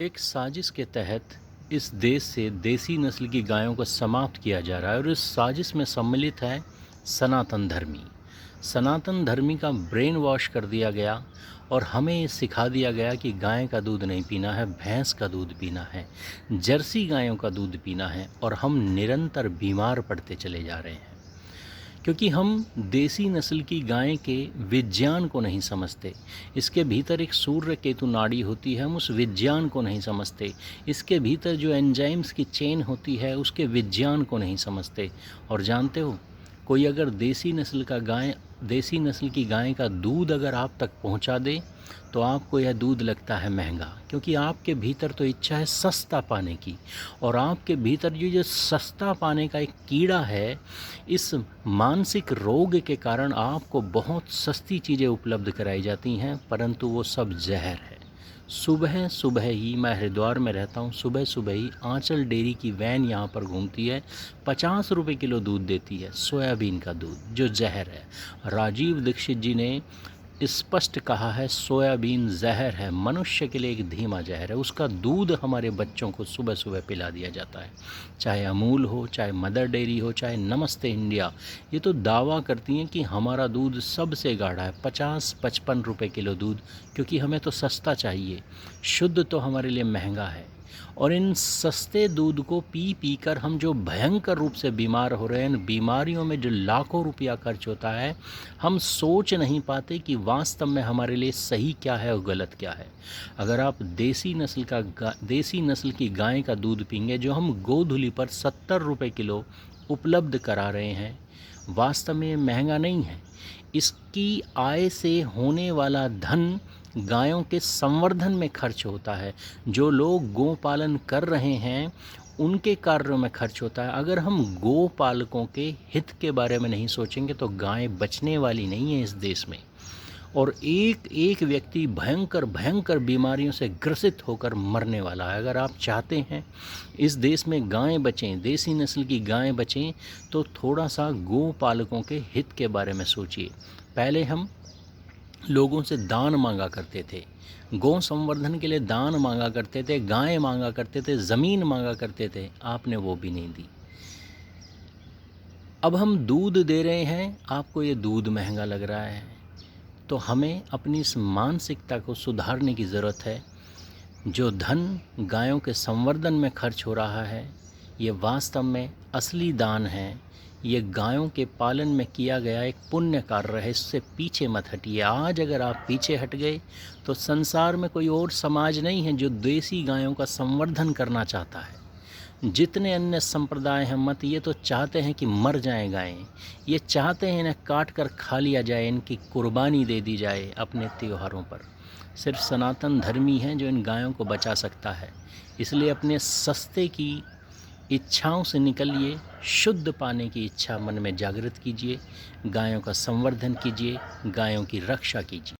एक साजिश के तहत इस देश से देसी नस्ल की गायों को समाप्त किया जा रहा है और इस साजिश में सम्मिलित है सनातन धर्मी। सनातन धर्मी का ब्रेन वॉश कर दिया गया और हमें ये सिखा दिया गया कि गाय का दूध नहीं पीना है, भैंस का दूध पीना है, जर्सी गायों का दूध पीना है और हम निरंतर बीमार पड़ते चले जा रहे हैं क्योंकि हम देसी नस्ल की गाय के विज्ञान को नहीं समझते। इसके भीतर एक सूर्य केतु नाड़ी होती है, हम उस विज्ञान को नहीं समझते। इसके भीतर जो एंजाइम्स की चेन होती है उसके विज्ञान को नहीं समझते। और जानते हो, कोई अगर देसी नस्ल की गाय का दूध अगर आप तक पहुंचा दे तो आपको यह दूध लगता है महंगा, क्योंकि आपके भीतर तो इच्छा है सस्ता पाने की। और आपके भीतर जो सस्ता पाने का एक कीड़ा है, इस मानसिक रोग के कारण आपको बहुत सस्ती चीज़ें उपलब्ध कराई जाती हैं, परंतु वो सब जहर है। सुबह सुबह ही, मैं हरिद्वार में रहता हूँ, सुबह सुबह ही आंचल डेयरी की वैन यहाँ पर घूमती है, 50 रुपये किलो दूध देती है, सोयाबीन का दूध जो जहर है। राजीव दीक्षित जी ने स्पष्ट कहा है, सोयाबीन जहर है, मनुष्य के लिए एक धीमा जहर है। उसका दूध हमारे बच्चों को सुबह सुबह पिला दिया जाता है, चाहे अमूल हो, चाहे मदर डेयरी हो, चाहे नमस्ते इंडिया। ये तो दावा करती हैं कि हमारा दूध सबसे गाढ़ा है, 50-55 रुपये किलो दूध, क्योंकि हमें तो सस्ता चाहिए, शुद्ध तो हमारे लिए महंगा है। और इन सस्ते दूध को पी पी कर हम जो भयंकर रूप से बीमार हो रहे हैं, इन बीमारियों में जो लाखों रुपया खर्च होता है, हम सोच नहीं पाते कि वास्तव में हमारे लिए सही क्या है और गलत क्या है। अगर आप देसी नस्ल की गाय का दूध पीएंगे, जो हम गोधुली पर 70 रुपये किलो उपलब्ध करा रहे हैं, वास्तव में महंगा नहीं है। इसकी आय से होने वाला धन गायों के संवर्धन में खर्च होता है। जो लोग गौ पालन कर रहे हैं उनके कार्यों में खर्च होता है। अगर हम गौ पालकों के हित के बारे में नहीं सोचेंगे तो गाय बचने वाली नहीं है इस देश में। और एक एक व्यक्ति भयंकर भयंकर बीमारियों से ग्रसित होकर मरने वाला है। अगर आप चाहते हैं इस देश में गायें बचें, देसी नस्ल की गायें बचें, तो थोड़ा सा गौ पालकों के हित के बारे में सोचिए। पहले हम लोगों से दान मांगा करते थे, गौ संवर्धन के लिए दान मांगा करते थे, गायें मांगा करते थे, ज़मीन मांगा करते थे, आपने वो भी नहीं दी। अब हम दूध दे रहे हैं, आपको ये दूध महंगा लग रहा है। तो हमें अपनी इस मानसिकता को सुधारने की ज़रूरत है। जो धन गायों के संवर्धन में खर्च हो रहा है, ये वास्तव में असली दान है। ये गायों के पालन में किया गया एक पुण्य कार्य है, इससे पीछे मत हटिए। आज अगर आप पीछे हट गए तो संसार में कोई और समाज नहीं है जो देसी गायों का संवर्धन करना चाहता है। जितने अन्य संप्रदाय हैं मत, ये तो चाहते हैं कि मर जाएं गायें, ये चाहते हैं इन्हें काट कर खा लिया जाए, इनकी कुर्बानी दे दी जाए अपने त्योहारों पर। सिर्फ सनातन धर्मी हैं जो इन गायों को बचा सकता है। इसलिए अपने सस्ते की इच्छाओं से निकलिए, शुद्ध पाने की इच्छा मन में जागृत कीजिए, गायों का संवर्धन कीजिए, गायों की रक्षा कीजिए।